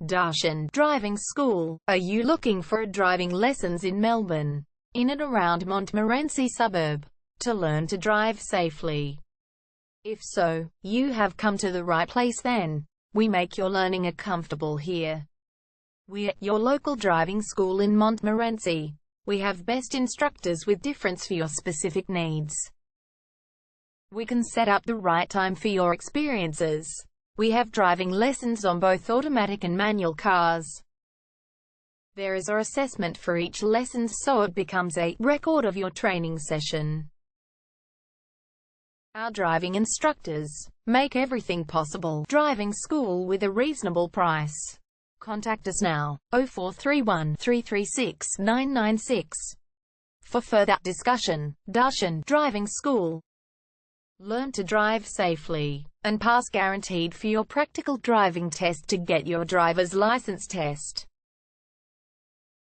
Darshan Driving School. Are you looking for driving lessons in Melbourne, in and around Montmorency suburb, to learn to drive safely? If so, you have come to the right place then. We make your learning comfortable here. We're your local driving school in Montmorency. We have best instructors with difference for your specific needs. We can set up the right time for your experiences. We have driving lessons on both automatic and manual cars. There is an assessment for each lesson, so it becomes a record of your training session. Our driving instructors make everything possible. Driving school with a reasonable price. Contact us now, 0431 336 996. For further discussion. Darshan Driving School. Learn to drive safely and pass guaranteed for your practical driving test to get your driver's license test.